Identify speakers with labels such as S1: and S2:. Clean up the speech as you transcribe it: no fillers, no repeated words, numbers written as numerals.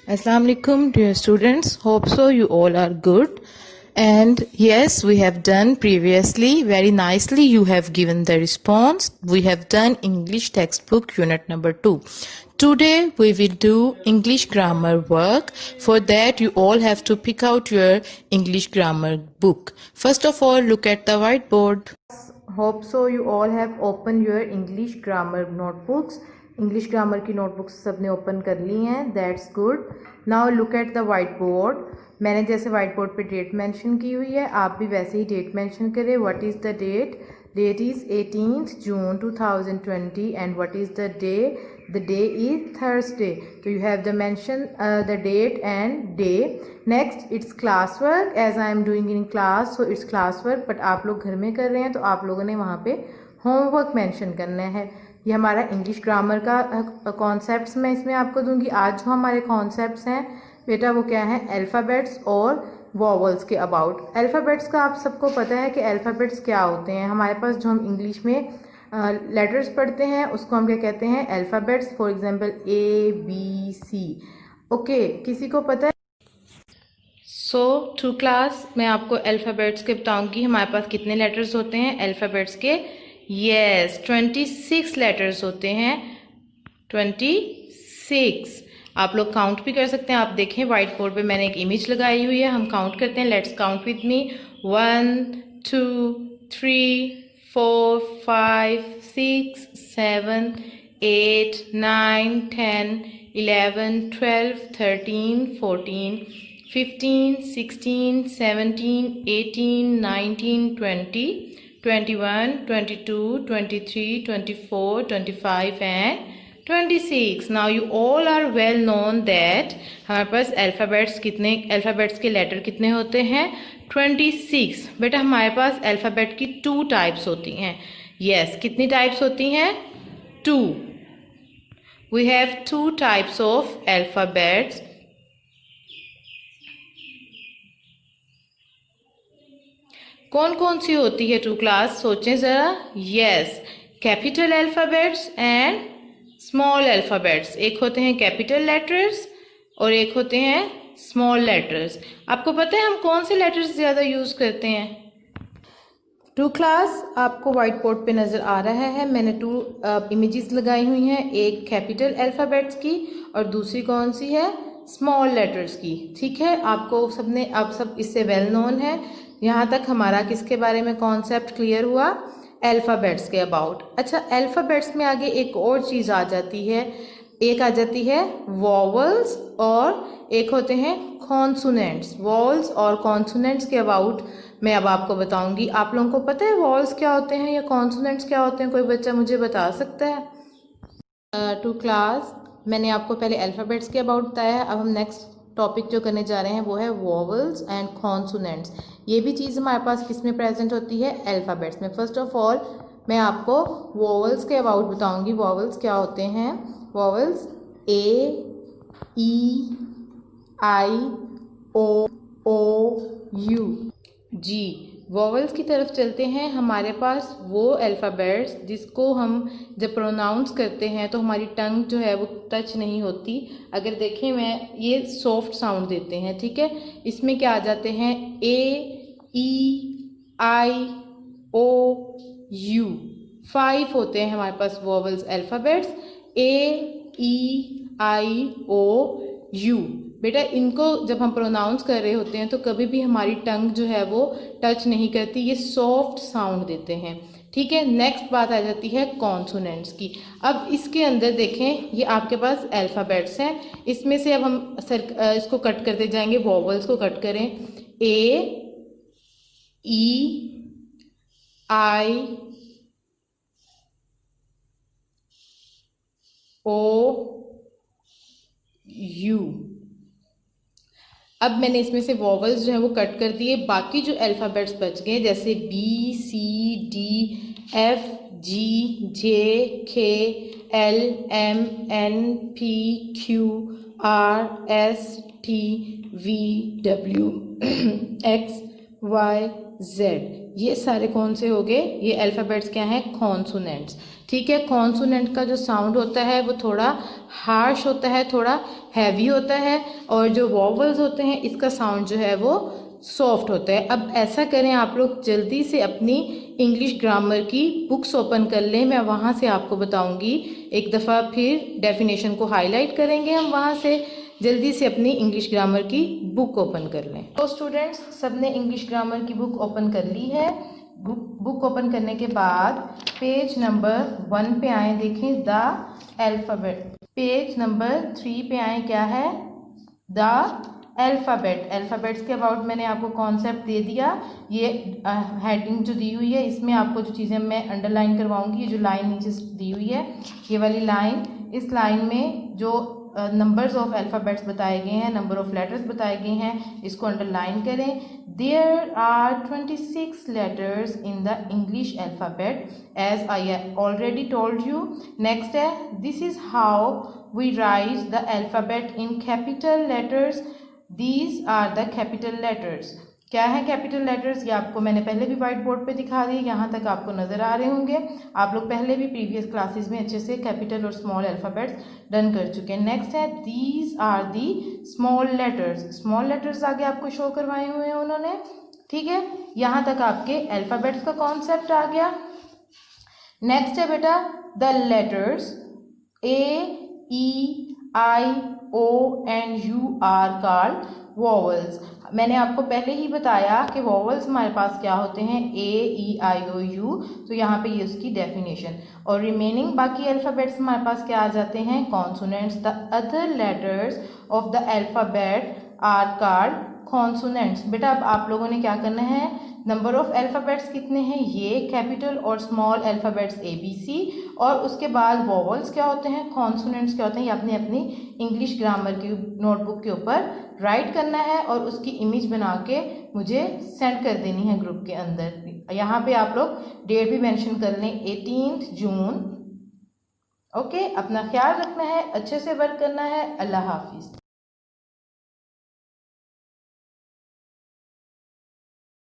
S1: Assalamu alaikum, dear students. Hope so you all are good. And yes, we have done previously very nicely. You have given the response. We have done English textbook unit number 2. Today we will do English grammar work. For that you all have to pick out your English grammar book. First of all, look at the whiteboard. Hope so you all have opened your English grammar notebooks. English grammar की notebooks सबने open कर ली हैं. That's good. Now look at the white board. मैंने जैसे white board पे date mention की हुई है, आप भी वैसे ही डेट मेंशन करें. What is the date? Date is 18th June 2020 and what is the day? The day is Thursday. So you have to mention the date and day. Next, it's classwork. As I am doing in class, so it's classwork. But आप लोग घर में कर रहे हैं तो आप लोगों ने वहाँ पे होमवर्क मेंशन करना है. ये हमारा इंग्लिश ग्रामर का कॉन्सेप्ट्स मैं इसमें आपको दूंगी. आज जो हमारे कॉन्सेप्ट्स हैं बेटा वो क्या है? अल्फ़ाबेट्स और वॉवल्स के अबाउट. अल्फ़ाबेट्स का आप सबको पता है कि अल्फ़ाबेट्स क्या होते हैं. हमारे पास जो हम इंग्लिश में लेटर्स पढ़ते हैं उसको हम क्या कहते हैं? Alphabets. For example ABC. Okay, किसी को पता है? सो टू क्लास मैं आपको अल्फ़ाबेट्स के बताऊंगी. हमारे पास कितने लेटर्स होते हैं अल्फ़ाबेट्स के? यस, 26 लेटर्स होते हैं. 26. आप लोग काउंट भी कर सकते हैं. आप देखें व्हाइट बोर्ड पे मैंने एक इमेज लगाई हुई है. हम काउंट करते हैं. Let's count with me. 1 2 3 4 5 6 7 8 9 10 11 12 13 14 15 16 17 18 19 20 21 22 23 24 25 and 26. Now you all are well known that हमारे पास अल्फ़ाबेट्स के लेटर कितने होते हैं? 26. बेटा हमारे पास अल्फ़ाबेट की 2 टाइप्स होती हैं. यस, कितनी टाइप्स होती हैं? 2. We have 2 types of alphabets. कौन कौन सी होती है 2 क्लास? सोचें ज़रा. Yes, capital alphabets and small alphabets. एक होते हैं कैपिटल लेटर्स और एक होते हैं स्मॉल लेटर्स. आपको पता है हम कौन से लेटर्स ज़्यादा यूज़ करते हैं? 2 क्लास आपको वाइट बोर्ड पे नज़र आ रहा है. मैंने 2 इमेजेस लगाई हुई हैं. एक कैपिटल अल्फ़ाबेट्स की और दूसरी कौन सी है? स्मॉल लेटर्स की. ठीक है, आपको सबने आप सब इससे वेल नोन है. यहाँ तक हमारा किसके बारे में कॉन्सेप्ट क्लियर हुआ? अल्फ़ाबेट्स के अबाउट. अच्छा, अल्फ़ाबेट्स में आगे एक और चीज़ आ जाती है. एक आ जाती है वॉवल्स और एक होते हैं कॉन्सोनेंट्स. वॉवल्स और कॉन्सोनेंट्स के अबाउट मैं अब आपको बताऊंगी. आप लोगों को पता है वॉवल्स क्या होते हैं या कॉन्सोनेंट्स क्या होते हैं? कोई बच्चा मुझे बता सकता है? 2 क्लास मैंने आपको पहले अल्फ़ाबेट्स के अबाउट बताया है. अब हम नेक्स्ट टॉपिक जो करने जा रहे हैं वो है वॉवल्स एंड कॉन्सोनेंट्स. ये भी चीज़ हमारे पास किस में प्रेजेंट होती है? अल्फ़ाबेट्स में. फर्स्ट ऑफ ऑल मैं आपको वॉवल्स के अबाउट बताऊंगी. वॉवल्स क्या होते हैं? Vowels A, E, I, O, जी. वॉवल्स की तरफ चलते हैं. हमारे पास वो अल्फ़ाबेट्स जिसको हम जब प्रोनाउंस करते हैं तो हमारी टंग जो है वो टच नहीं होती. अगर देखें मैं ये सॉफ्ट साउंड देते हैं. ठीक है, इसमें क्या आ जाते हैं? A, E, I, O, U. 5 होते हैं हमारे पास vowels alphabets. A, E, I, O, U. बेटा इनको जब हम प्रोनाउंस कर रहे होते हैं तो कभी भी हमारी टंग जो है वो टच नहीं करती. ये सॉफ्ट साउंड देते हैं. ठीक है, नेक्स्ट बात आ जाती है कॉन्सोनेंट्स की. अब इसके अंदर देखें, ये आपके पास अल्फ़ाबेट्स हैं. इसमें से अब हम इसको कट करते जाएंगे. वॉवल्स को कट करें. A, E, I, O, U. अब मैंने इसमें से वॉवल्स जो है वो कट कर दिए. बाकी जो अल्फ़ाबेट्स बच गए जैसे BCDFGHKLMNPQRSTVW XYZ जेड। ये सारे कौन से हो गए? ये अल्फ़ाबेट्स क्या हैं? कॉन्सोनेंट्स। ठीक है, कॉन्सोनेंट का जो साउंड होता है वो थोड़ा हार्श होता है, थोड़ा हैवी होता है, और जो वॉवल्स होते हैं इसका साउंड जो है वो सॉफ्ट होता है। अब ऐसा करें, आप लोग जल्दी से अपनी इंग्लिश ग्रामर की बुक्स ओपन कर लें, मैं वहाँ से आपको बताऊँगी। एक दफ़ा फिर डेफिनेशन को हाईलाइट करेंगे हम वहाँ से। जल्दी से अपनी इंग्लिश ग्रामर की बुक ओपन कर लें। तो स्टूडेंट्स, सबने इंग्लिश ग्रामर की बुक ओपन कर ली है। बुक ओपन करने के बाद पेज नंबर 1 पे आए, देखें द अल्फ़ाबेट। पेज नंबर 3 पे आए, क्या है? The alphabet. अल्फ़ाबेट्स के अबाउट मैंने आपको कॉन्सेप्ट दे दिया। ये हेडिंग जो दी हुई है इसमें आपको जो चीज़ें मैं अंडरलाइन करवाऊंगी, ये जो लाइन नीचे दी हुई है ये वाली लाइन, इस लाइन में जो नंबर्स ऑफ अल्फ़ाबेट्स बताए गए हैं, नंबर ऑफ लेटर्स बताए गए हैं, इसको अंडरलाइन करें। There are 26 letters in the English alphabet as I already told you. Next है, this is how we write the alphabet in capital letters. These are the capital letters. क्या है capital letters? ये आपको मैंने पहले भी white board पे दिखा दिए, यहाँ तक आपको नज़र आ रहे होंगे। आप लोग पहले भी प्रीवियस क्लासेस में अच्छे से कैपिटल और स्मॉल अल्फ़ाबेट्स डन कर चुके हैं। नेक्स्ट है, these are the small letters. Small letters आगे आपको शो करवाए हुए हैं उन्होंने। ठीक है, यहाँ तक आपके अल्फ़ाबेट्स का कॉन्सेप्ट आ गया। नेक्स्ट है बेटा, the letters A, E, I, O and U are called vowels। मैंने आपको पहले ही बताया कि वॉवल्स हमारे पास क्या होते हैं, A, E, I, O, U। तो यहाँ पे ये उसकी डेफिनेशन। और रिमेनिंग बाकी अल्फ़ाबेट्स हमारे पास क्या आ जाते हैं? Consonants. The other letters of the alphabet are called consonants. बेटा अब आप लोगों ने क्या करना है, नंबर ऑफ अल्फ़ाबेट्स कितने हैं? ये कैपिटल और स्मॉल अल्फ़ाबेट्स ABC, और उसके बाद वॉवल्स क्या होते हैं, कॉन्सोनेंट्स क्या होते हैं, ये आपने अपनी इंग्लिश ग्रामर की नोटबुक के ऊपर राइट करना है और उसकी इमेज बना के मुझे सेंड कर देनी है ग्रुप के अंदर। यहाँ पे आप लोग डेट भी मेंशन कर लें, 18 जून। ओके, अपना ख्याल रखना है, अच्छे से वर्क करना है। अल्लाह हाफिज़।